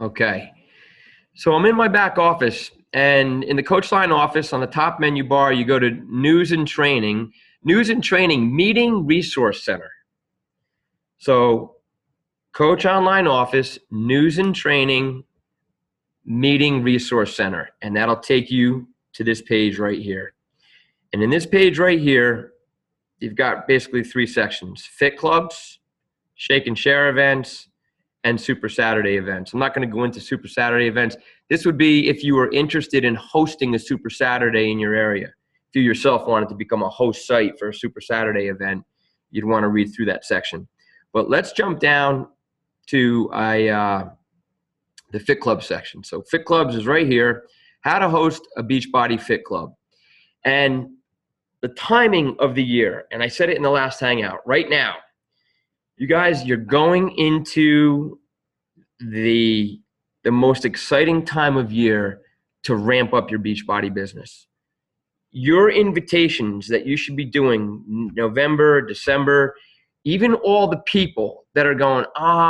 Okay. So I'm in my back office, and in the coach line office on the top menu bar, you go to news and training, meeting resource center. So coach online office, news and training, meeting resource center. And that'll take you to this page right here. And in this page right here, you've got basically three sections: fit clubs, shake and share events, and Super Saturday events. I'm not going to go into Super Saturday events. This would be if you were interested in hosting a Super Saturday in your area. If you yourself wanted to become a host site for a Super Saturday event, you'd want to read through that section. But let's jump down to the Fit Club section. So Fit Clubs is right here, how to host a Beachbody Fit Club. And the timing of the year, and I said it in the last Hangout, right now, you guys, you're going into the most exciting time of year to ramp up your Beachbody business. Your invitations that you should be doing November, December, even all the people that are going,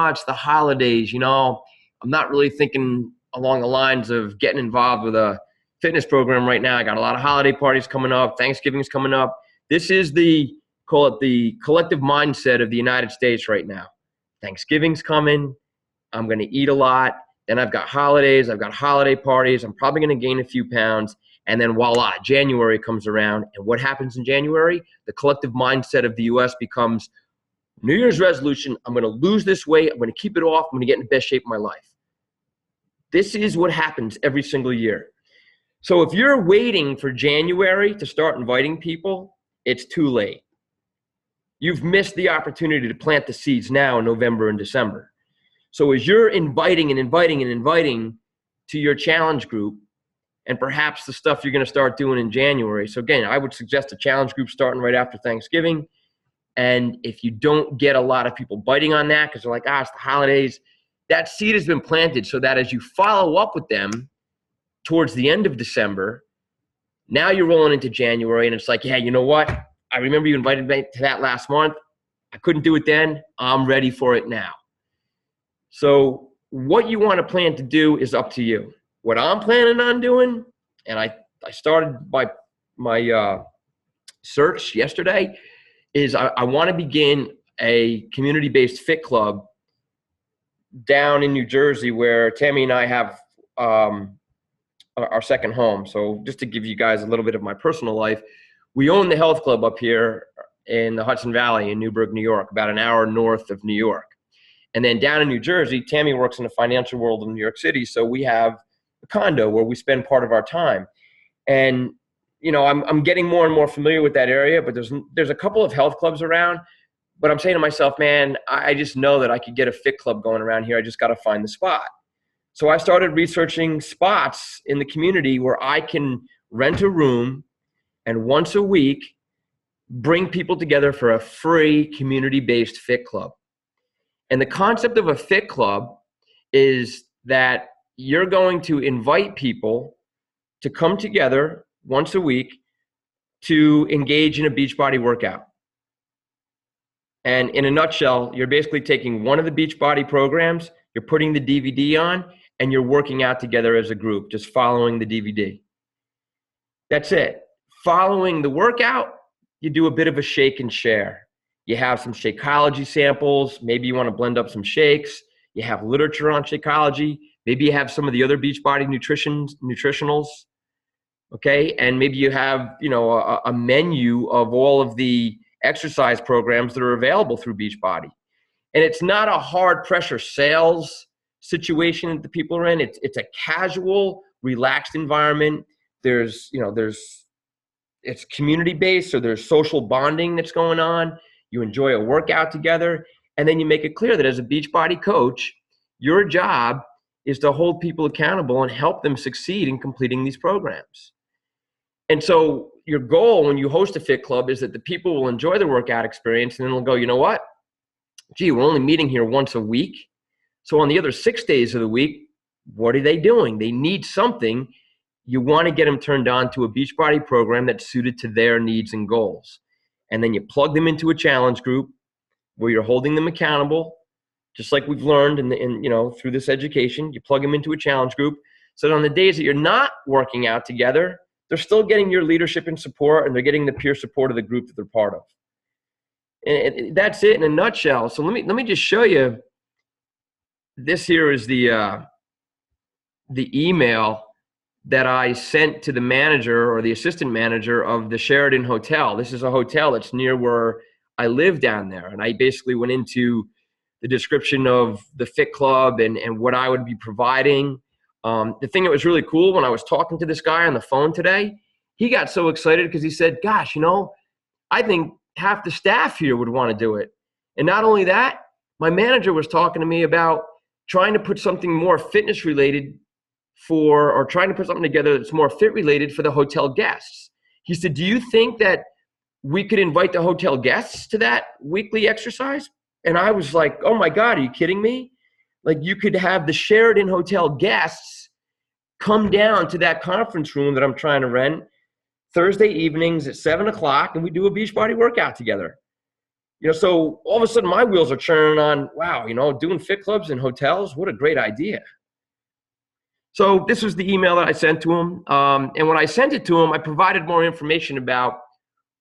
it's the holidays, I'm not really thinking along the lines of getting involved with a fitness program right now. I got a lot of holiday parties coming up. Thanksgiving's coming up. This is call it the collective mindset of the United States right now. Thanksgiving's coming. I'm going to eat a lot. Then I've got holidays. I've got holiday parties. I'm probably going to gain a few pounds. And then voila, January comes around. And what happens in January? The collective mindset of the U.S. becomes New Year's resolution. I'm going to lose this weight. I'm going to keep it off. I'm going to get in the best shape of my life. This is what happens every single year. So if you're waiting for January to start inviting people, it's too late. You've missed the opportunity to plant the seeds now in November and December. So as you're inviting to your challenge group, and perhaps the stuff you're going to start doing in January. So again, I would suggest a challenge group starting right after Thanksgiving. And if you don't get a lot of people biting on that because they're like, it's the holidays, that seed has been planted so that as you follow up with them towards the end of December, now you're rolling into January and it's like, yeah, you know what? I remember you invited me to that last month. I couldn't do it then. I'm ready for it now. So what you want to plan to do is up to you. What I'm planning on doing, and I started my search yesterday, is I want to begin a community-based fit club down in New Jersey where Tammy and I have our second home. So just to give you guys a little bit of my personal life, we own the health club up here in the Hudson Valley in Newburgh, New York, about an hour north of New York. And then down in New Jersey, Tammy works in the financial world in New York City, so we have a condo where we spend part of our time. And I'm getting more and more familiar with that area, but there's a couple of health clubs around. But I'm saying to myself, man, I just know that I could get a fit club going around here. I just got to find the spot. So I started researching spots in the community where I can rent a room and once a week bring people together for a free community-based fit club. And the concept of a fit club is that you're going to invite people to come together once a week to engage in a Beachbody workout. And in a nutshell, you're basically taking one of the Beachbody programs, you're putting the DVD on, and you're working out together as a group, just following the DVD. That's it. Following the workout, you do a bit of a shake and share. You have some Shakeology samples. Maybe you want to blend up some shakes. You have literature on Shakeology. Maybe you have some of the other Beachbody nutritionals. Okay, and maybe you have a menu of all of the exercise programs that are available through Beachbody. And it's not a hard pressure sales situation that the people are in. It's a casual, relaxed environment. It's community based, so there's social bonding that's going on. You enjoy a workout together, and then you make it clear that as a Beachbody coach, your job is to hold people accountable and help them succeed in completing these programs. And so your goal when you host a fit club is that the people will enjoy the workout experience, and then they'll go, you know what? Gee, we're only meeting here once a week. So on the other 6 days of the week, what are they doing? They need something. You want to get them turned on to a Beachbody program that's suited to their needs and goals. And then you plug them into a challenge group where you're holding them accountable. just like we've learned through this education. You plug them into a challenge group, so that on the days that you're not working out together, they're still getting your leadership and support, and they're getting the peer support of the group that they're part of. And that's it in a nutshell. So let me just show you. This here is the email that I sent to the manager or the assistant manager of the Sheraton Hotel. This is a hotel that's near where I live down there. And I basically went into the description of the Fit Club and what I would be providing. The thing that was really cool, when I was talking to this guy on the phone today, he got so excited because he said, gosh, I think half the staff here would want to do it. And not only that, my manager was talking to me about trying to put something more fitness related or trying to put something together that's more fit related for the hotel guests. He said, do you think that we could invite the hotel guests to that weekly exercise? And I was like, oh my God, are you kidding me? Like, you could have the Sheraton Hotel guests come down to that conference room that I'm trying to rent Thursday evenings at 7:00, and we do a Beachbody workout together. So all of a sudden my wheels are churning on, wow, doing fit clubs in hotels, what a great idea. So this was the email that I sent to him. And when I sent it to him, I provided more information about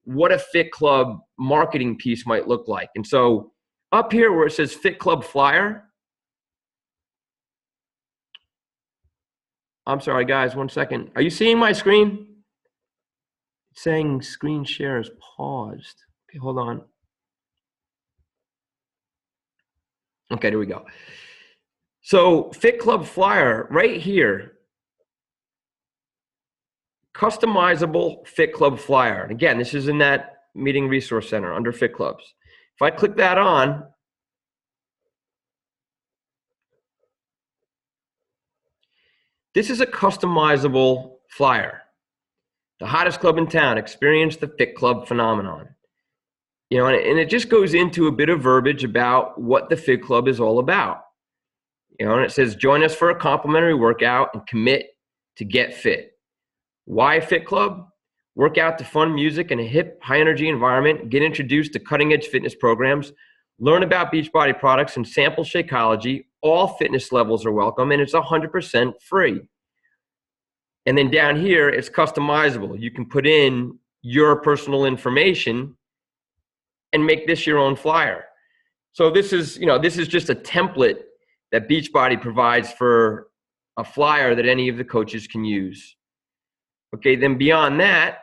what a fit club marketing piece might look like. And so up here where it says Fit Club Flyer, I'm sorry, guys, 1 second. Are you seeing my screen? It's saying screen share is paused. Okay, hold on. Okay, there we go. So Fit Club Flyer right here, customizable Fit Club Flyer. And again, this is in that meeting resource center under Fit Clubs. If I click that on, this is a customizable flyer. The hottest club in town, experience the Fit Club phenomenon. And it just goes into a bit of verbiage about what the Fit Club is all about. And it says, join us for a complimentary workout and commit to get fit. Why Fit Club? Work out to fun music in a hip, high-energy environment, get introduced to cutting-edge fitness programs, learn about Beachbody products, and sample Shakeology. All fitness levels are welcome, and it's 100% free. And then down here, it's customizable. You can put in your personal information and make this your own flyer. So this is just a template that Beachbody provides for a flyer that any of the coaches can use. Okay, then beyond that,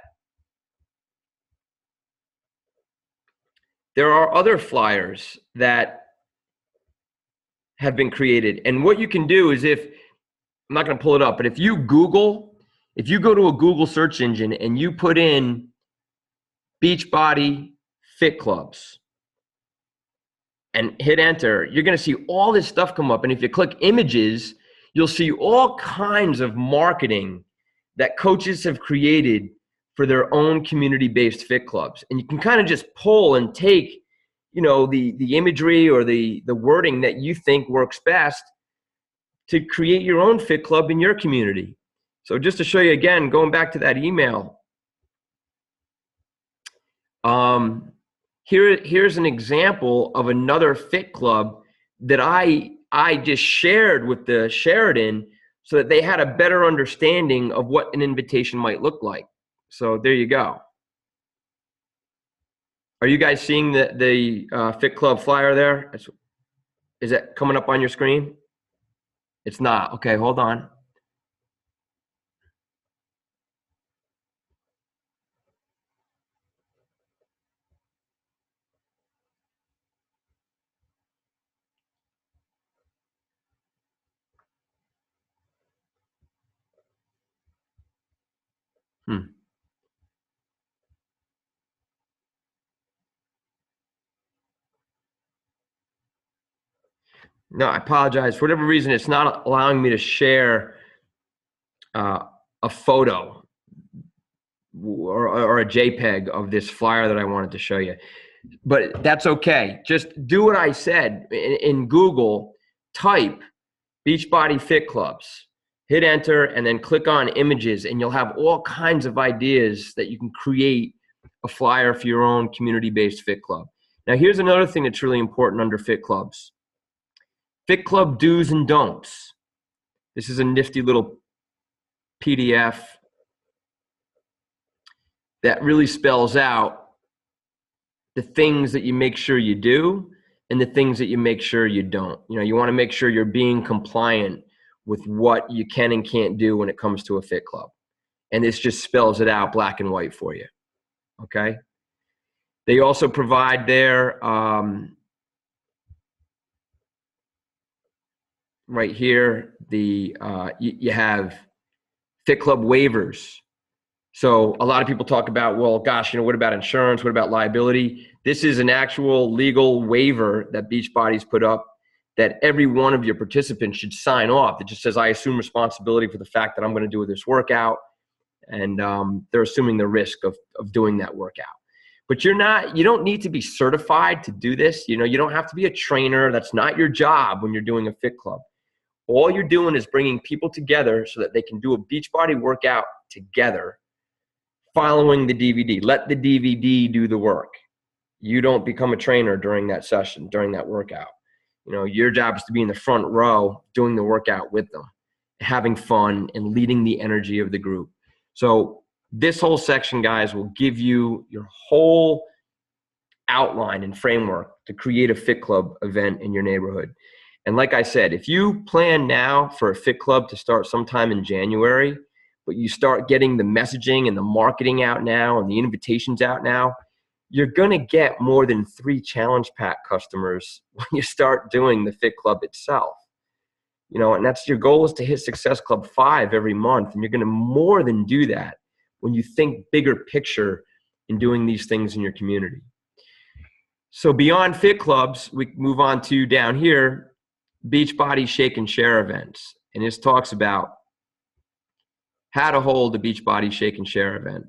there are other flyers that have been created. And what you can do is I'm not going to pull it up, but if you go to a Google search engine and you put in Beachbody Fit Clubs and hit enter, you're going to see all this stuff come up. And if you click images, you'll see all kinds of marketing that coaches have created for their own community-based fit clubs. And you can kind of just pull and take, the imagery or the wording that you think works best to create your own fit club in your community. So just to show you again, going back to that email, here's an example of another fit club that I just shared with the Sheraton so that they had a better understanding of what an invitation might look like. So there you go. Are you guys seeing the Fit Club flyer there? Is that coming up on your screen? It's not. Okay, hold on. No, I apologize. For whatever reason, it's not allowing me to share a photo or a JPEG of this flyer that I wanted to show you. But that's okay. Just do what I said. In Google, type Beachbody Fit Clubs, hit enter, and then click on images, and you'll have all kinds of ideas that you can create a flyer for your own community-based fit club. Now, here's another thing that's really important under fit clubs. Fit Club do's and don'ts. This is a nifty little PDF that really spells out the things that you make sure you do and the things that you make sure you don't. You want to make sure you're being compliant with what you can and can't do when it comes to a fit club. And this just spells it out black and white for you. Okay. They also provide there, right here, you have fit club waivers. So a lot of people talk about, well, gosh, what about insurance? What about liability? This is an actual legal waiver that Beachbody's put up that every one of your participants should sign off. It just says, I assume responsibility for the fact that I'm going to do this workout. And they're assuming the risk of doing that workout. But you don't need to be certified to do this. You don't have to be a trainer. That's not your job when you're doing a fit club. All you're doing is bringing people together so that they can do a Beachbody workout together, following the DVD. Let the DVD do the work. You don't become a trainer during that session, during that workout. Your job is to be in the front row doing the workout with them, having fun and leading the energy of the group. So this whole section, guys, will give you your whole outline and framework to create a fit club event in your neighborhood. And like I said, if you plan now for a fit club to start sometime in January, but you start getting the messaging and the marketing out now and the invitations out now, you're going to get more than 3 challenge pack customers when you start doing the fit club itself. And that's your goal, is to hit Success Club 5 every month. And you're going to more than do that when you think bigger picture in doing these things in your community. So beyond fit clubs, we move on to down here, Beachbody Shake and Share events. And this talks about how to hold a Beachbody Shake and Share event.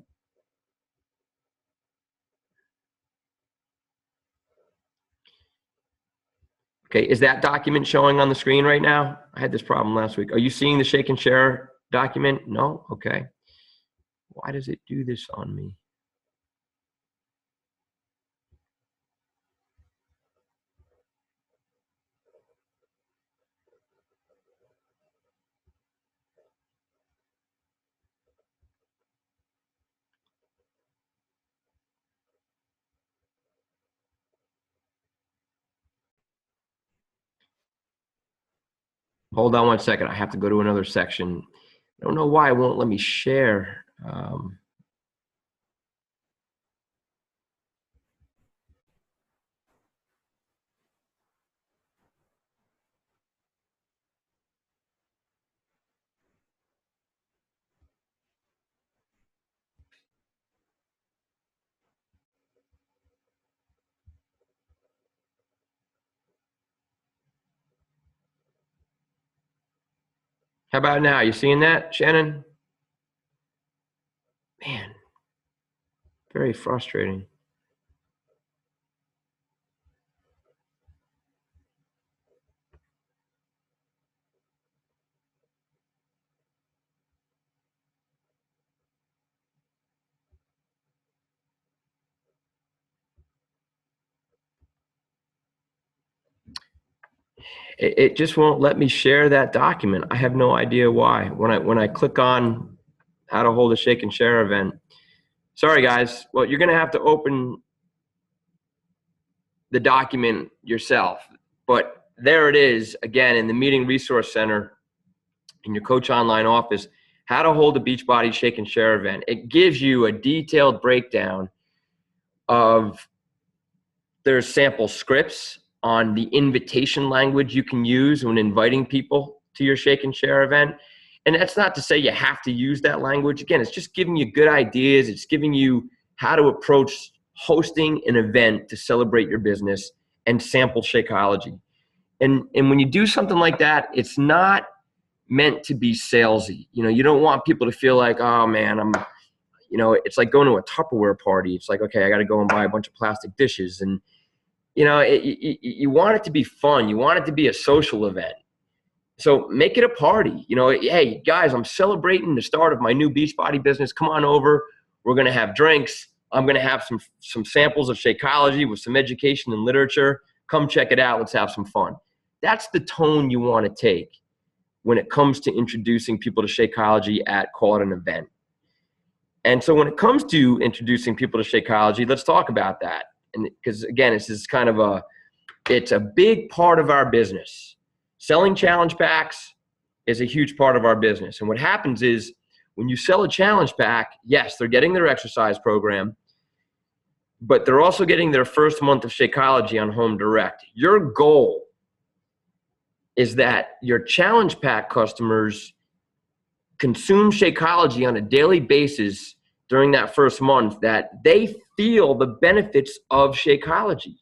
Okay, is that document showing on the screen right now? I had this problem last week. Are you seeing the Shake and Share document? No? Okay. Why does it do this on me? Hold on one second. I have to go to another section. I don't know why it won't let me share. How about now? You seeing that, Shannon? Man, very frustrating. It just won't let me share that document. I have no idea why. When I click on how to hold a Shake and Share event, sorry guys, well, you're going to have to open the document yourself. But there it is, again, in the Meeting Resource Center in your Coach Online office, how to hold a Beachbody Shake and Share event. It gives you a detailed breakdown of there's sample scripts on the invitation language you can use when inviting people to your Shake and Share event. And that's not to say you have to use that language. Again, it's just giving you good ideas. It's giving you how to approach hosting an event to celebrate your business and sample Shakeology. And when you do something like that, it's not meant to be salesy. You don't want people to feel like, oh man, it's like going to a Tupperware party. It's like, okay, I got to go and buy a bunch of plastic dishes. And, you want it to be fun. You want it to be a social event. So make it a party. Hey, guys, I'm celebrating the start of my new Beachbody business. Come on over. We're going to have drinks. I'm going to have some samples of Shakeology with some education and literature. Come check it out. Let's have some fun. That's the tone you want to take when it comes to introducing people to Shakeology at, call it, an event. And so when it comes to introducing people to Shakeology, let's talk about that. And because again, it's a big part of our business. Selling challenge packs is a huge part of our business. And what happens is when you sell a challenge pack, yes, they're getting their exercise program, but they're also getting their first month of Shakeology on Home Direct. Your goal is that your challenge pack customers consume Shakeology on a daily basis during that first month, that they feel the benefits of Shakeology.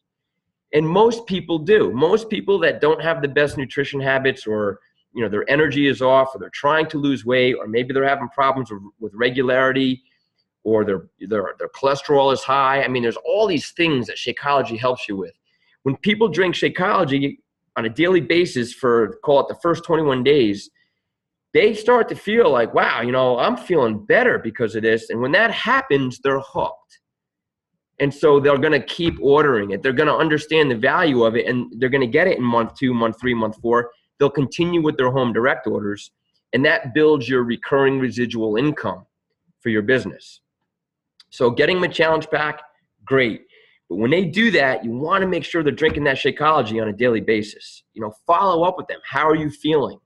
And most people do. Most people that don't have the best nutrition habits, or their energy is off, or they're trying to lose weight, or maybe they're having problems with regularity, or their cholesterol is high. I mean, there's all these things that Shakeology helps you with. When people drink Shakeology on a daily basis for, call it, the first 21 days, they start to feel like, wow, I'm feeling better because of this. And when that happens, they're hooked. And so they're going to keep ordering it. They're going to understand the value of it, and they're going to get it in month 2, month 3, month 4. They'll continue with their Home Direct orders, and that builds your recurring residual income for your business. So getting them a challenge pack, great. But when they do that, you want to make sure they're drinking that Shakeology on a daily basis. Follow up with them. How are you feeling?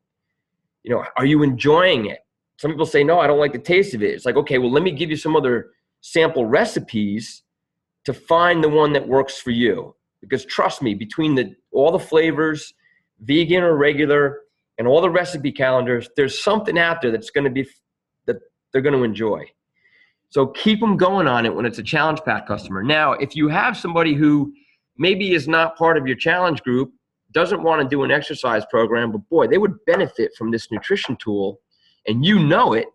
Are you enjoying it? Some people say, no, I don't like the taste of it. It's like, okay, well, let me give you some other sample recipes to find the one that works for you. Because trust me, between all the flavors, vegan or regular, and all the recipe calendars, there's something out there that they're going to enjoy. So keep them going on it when it's a challenge pack customer. Now, if you have somebody who maybe is not part of your challenge group, doesn't want to do an exercise program, but boy, they would benefit from this nutrition tool, and it,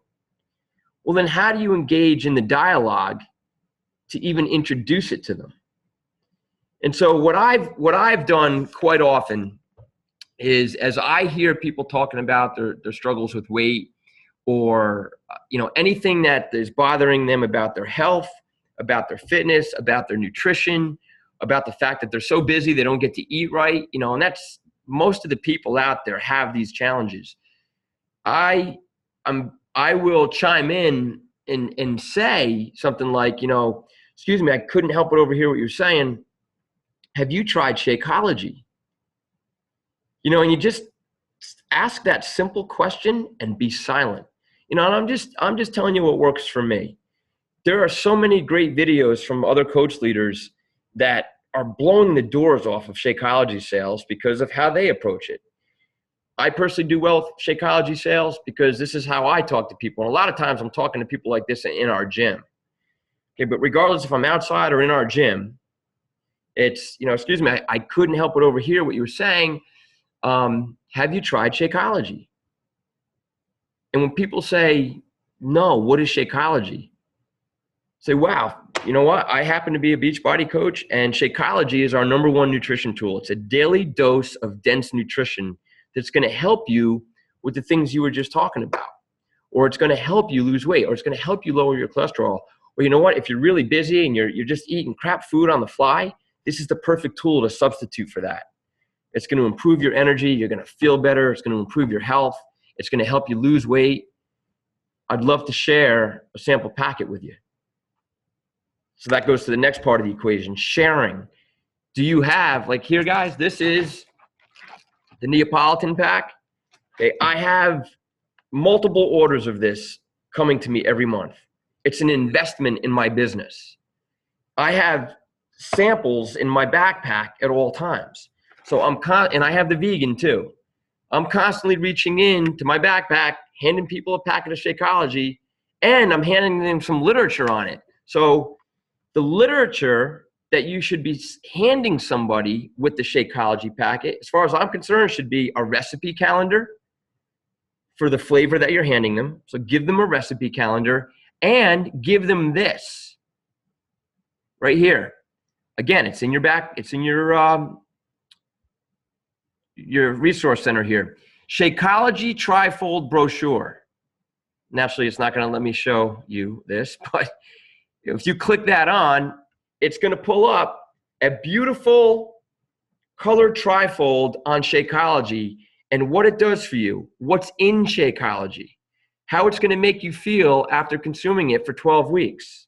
well, then how do you engage in the dialogue to even introduce it to them? And so what I've done quite often is, as I hear people talking about their struggles with weight, or anything that is bothering them about their health, about their fitness, about their nutrition, about the fact that they're so busy they don't get to eat right, and that's, most of the people out there have these challenges. I will chime in and say something like, excuse me, I couldn't help but overhear what you're saying. Have you tried Shakeology? And you just ask that simple question and be silent. And I'm just telling you what works for me. There are so many great videos from other coach leaders that are blowing the doors off of Shakeology sales because of how they approach it. I personally do well with Shakeology sales because this is how I talk to people. And a lot of times I'm talking to people like this in our gym. Okay, but regardless if I'm outside or in our gym, it's, excuse me, I couldn't help but overhear what you were saying. Have you tried Shakeology? And when people say, no, what is Shakeology? Say, wow, you know what? I happen to be a Beachbody coach, and Shakeology is our #1 nutrition tool. It's a daily dose of dense nutrition that's going to help you with the things you were just talking about. Or it's going to help you lose weight, or it's going to help you lower your cholesterol. Or you know what? If you're really busy and you're just eating crap food on the fly, this is the perfect tool to substitute for that. It's going to improve your energy. You're going to feel better. It's going to improve your health. It's going to help you lose weight. I'd love to share a sample packet with you. So that goes to the next part of the equation, sharing. Do you have, like here, guys, this is the Neapolitan pack. Okay, I have multiple orders of this coming to me every month. It's an investment in my business. I have samples in my backpack at all times. So and I have the vegan too. I'm constantly reaching in to my backpack, handing people a packet of Shakeology, and I'm handing them some literature on it. So the literature that you should be handing somebody with the Shakeology packet, as far as I'm concerned, should be a recipe calendar for the flavor that you're handing them. So give them a recipe calendar and give them this right here. Again, it's in your back. It's in your resource center here. Shakeology trifold brochure. Naturally, it's not going to let me show you this, but if you click that on, it's going to pull up a beautiful color trifold on Shakeology and what it does for you, what's in Shakeology, how it's going to make you feel after consuming it for 12 weeks.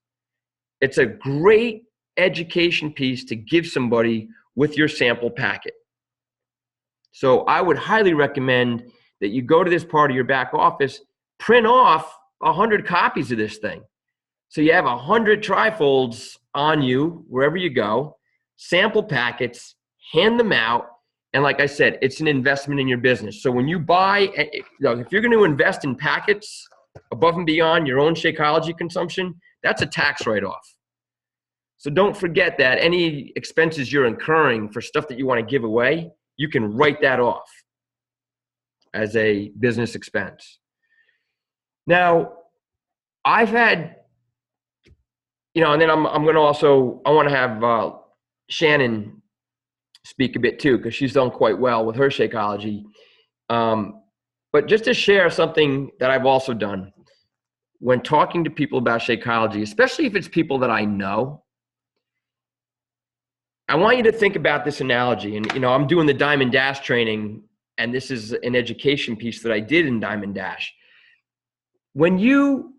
It's a great education piece to give somebody with your sample packet. So I would highly recommend that you go to this part of your back office, print off 100 copies of this thing. So you have 100 trifolds on you wherever you go, sample packets, hand them out. And like I said, it's an investment in your business. So when you buy, if you're going to invest in packets above and beyond your own Shakeology consumption, that's a tax write-off. So don't forget that any expenses you're incurring for stuff that you want to give away, you can write that off as a business expense. Now, I've had, and then I'm going to also, I want to have Shannon speak a bit too, because she's done quite well with her Shakeology. But just to share something that I've also done when talking to people about Shakeology, especially if it's people that I know, I want you to think about this analogy. And, I'm doing the Diamond Dash training, and this is an education piece that I did in Diamond Dash. When you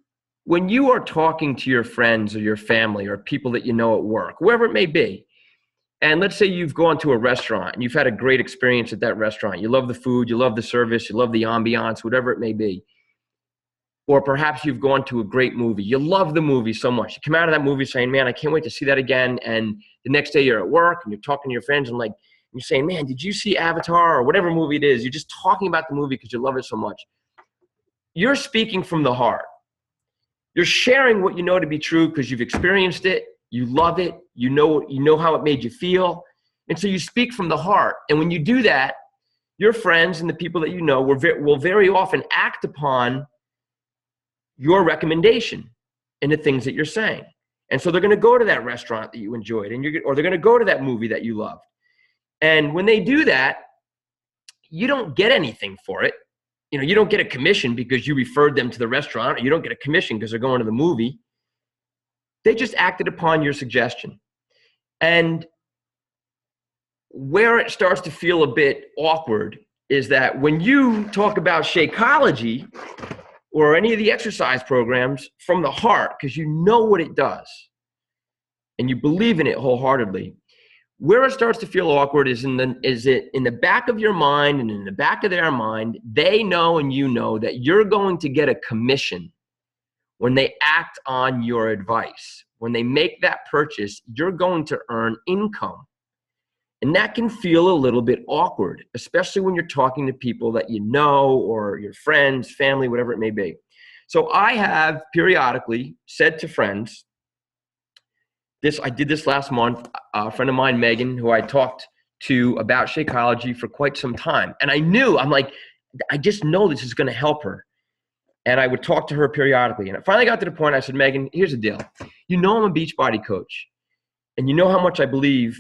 are talking to your friends or your family or people that you know at work, whoever it may be, and let's say you've gone to a restaurant and you've had a great experience at that restaurant. You love the food, you love the service, you love the ambiance, whatever it may be. Or perhaps you've gone to a great movie. You love the movie so much. You come out of that movie saying, man, I can't wait to see that again. And the next day you're at work and you're talking to your friends and you're saying, man, did you see Avatar or whatever movie it is? You're just talking about the movie because you love it so much. You're speaking from the heart. You're sharing what you know to be true because you've experienced it. You love it. You know how it made you feel. And so you speak from the heart. And when you do that, your friends and the people that you know will very often act upon your recommendation in the things that you're saying. And so they're going to go to that restaurant that you enjoyed, or they're going to go to that movie that you loved. And when they do that, you don't get anything for it. You don't get a commission because you referred them to the restaurant, or you don't get a commission because they're going to the movie. They just acted upon your suggestion. And where it starts to feel a bit awkward is that when you talk about Shakeology or any of the exercise programs from the heart, because you know what it does and you believe in it wholeheartedly, where it starts to feel awkward is in the back of your mind and in the back of their mind. They know and you know that you're going to get a commission when they act on your advice. When they make that purchase, you're going to earn income. And that can feel a little bit awkward, especially when you're talking to people that you know or your friends, family, whatever it may be. So I have periodically said to friends, I did this last month. A friend of mine, Megan, who I talked to about Shakeology for quite some time. And I just know this is going to help her. And I would talk to her periodically. And it finally got to the point I said, Megan, here's the deal. I'm a Beachbody coach. And you know how much I believe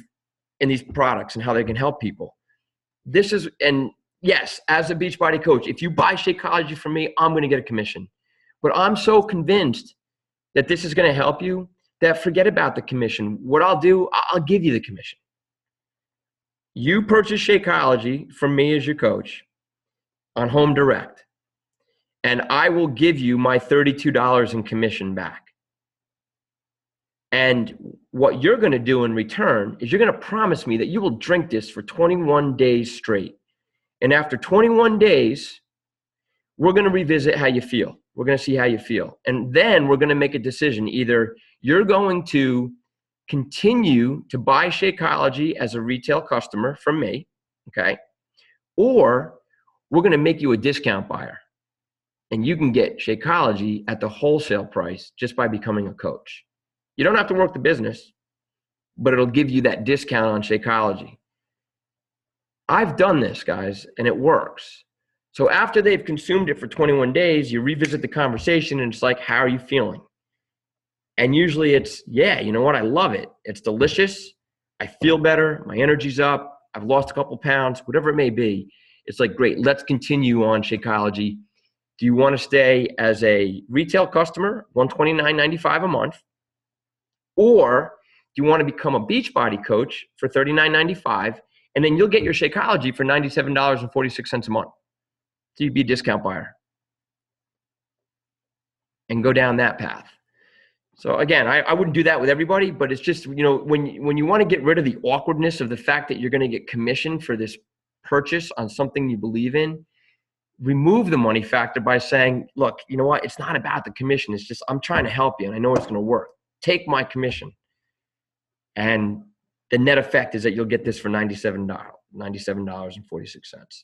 in these products and how they can help people. And yes, as a Beachbody coach, if you buy Shakeology from me, I'm going to get a commission. But I'm so convinced that this is going to help you that forget about the commission. What I'll do, I'll give you the commission. You purchase Shakeology from me as your coach on Home Direct, and I will give you my $32 in commission back. And what you're going to do in return is you're going to promise me that you will drink this for 21 days straight. And after 21 days, we're going to revisit how you feel. We're going to see how you feel. And then we're going to make a decision. Either you're going to continue to buy Shakeology as a retail customer from me, okay? Or we're going to make you a discount buyer. And you can get Shakeology at the wholesale price just by becoming a coach. You don't have to work the business, but it'll give you that discount on Shakeology. I've done this, guys, and it works. So after they've consumed it for 21 days, you revisit the conversation and it's like, how are you feeling? And usually it's, yeah, you know what? I love it. It's delicious. I feel better. My energy's up. I've lost a couple pounds, whatever it may be. It's like, great, let's continue on Shakeology. Do you want to stay as a retail customer, $129.95 a month? Or do you want to become a Beachbody coach for $39.95 And then you'll get your Shakeology for $97.46 a month. So you'd be a discount buyer and go down that path. So again, I wouldn't do that with everybody, but it's just, you know, when you want to get rid of the awkwardness of the fact that you're going to get commission for this purchase on something you believe in, remove the money factor by saying, look, you know what? It's not about the commission. It's just, I'm trying to help you and I know it's going to work. Take my commission. And the net effect is that you'll get this for $97.46.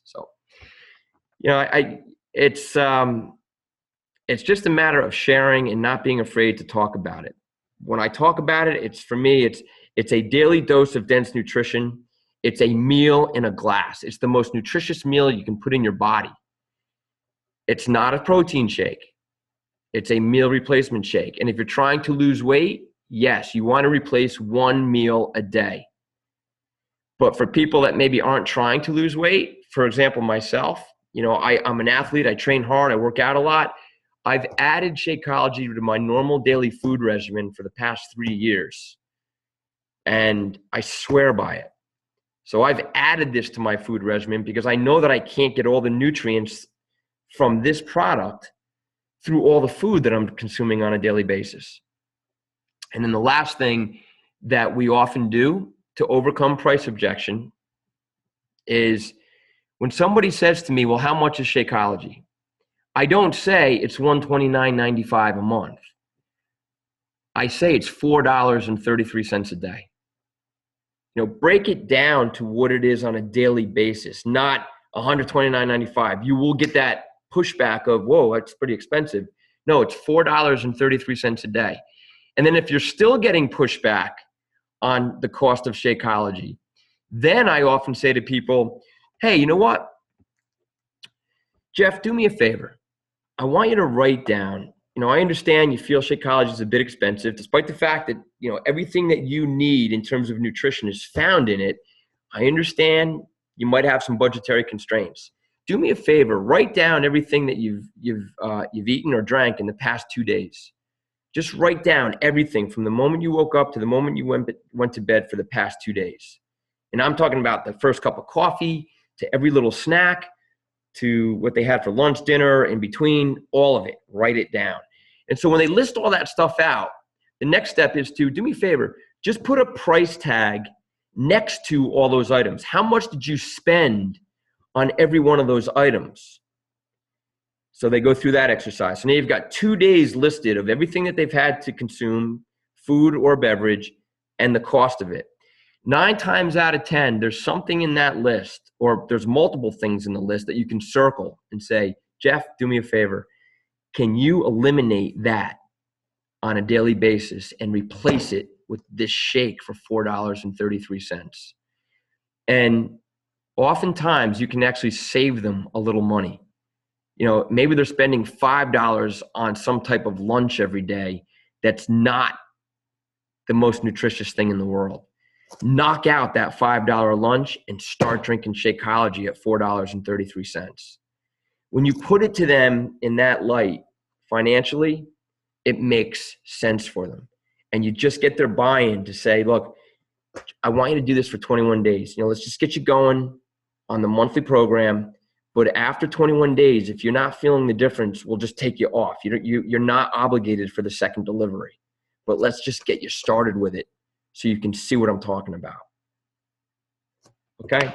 So, you know, it's just a matter of sharing and not being afraid to talk about it. When I talk about it, for me, it's a daily dose of dense nutrition. It's a meal in a glass. It's the most nutritious meal you can put in your body. It's not a protein shake. It's a meal replacement shake. And if you're trying to lose weight, yes, you want to replace one meal a day. But for people that maybe aren't trying to lose weight, for example, myself, you know, I'm an athlete. I train hard. I work out a lot. I've added Shakeology to my normal daily food regimen for the past 3 years. And I swear by it. So I've added this to my food regimen because I know that I can't get all the nutrients from this product through all the food that I'm consuming on a daily basis. And then the last thing that we often do to overcome price objection is when somebody says to me, well, how much is Shakeology? I don't say it's $129.95 a month. I say it's $4.33 a day. You know, break it down to what it is on a daily basis, not $129.95. You will get that pushback of, whoa, that's pretty expensive. No, it's $4.33 a day. And then if you're still getting pushback on the cost of Shakeology, then I often say to people, hey, you know what? Jeff, do me a favor. I want you to write down, you know, I understand you feel Shakeology is a bit expensive, despite the fact that, you know, everything that you need in terms of nutrition is found in it. I understand you might have some budgetary constraints. Do me a favor, write down everything that you've eaten or drank in the past 2 days. Just write down everything from the moment you woke up to the moment you went to bed for the past 2 days. And I'm talking about the first cup of coffee to every little snack, to what they had for lunch, dinner, in between, all of it. Write it down. And so when they list all that stuff out, the next step is to, do me a favor, just put a price tag next to all those items. How much did you spend on every one of those items? So they go through that exercise. So now you've got 2 days listed of everything that they've had to consume, food or beverage, and the cost of it. 9 times out of 10, there's something in that list, or there's multiple things in the list that you can circle and say, Jeff, do me a favor. Can you eliminate that on a daily basis and replace it with this shake for $4.33? And oftentimes you can actually save them a little money. You know, maybe they're spending $5 on some type of lunch every day that's not the most nutritious thing in the world. Knock out that $5 lunch and start drinking Shakeology at $4.33. When you put it to them in that light financially, it makes sense for them. And you just get their buy-in to say, look, I want you to do this for 21 days. You know, let's just get you going on the monthly program. But after 21 days, if you're not feeling the difference, we'll just take you off. You're not obligated for the second delivery. But let's just get you started with it so you can see what I'm talking about. Okay?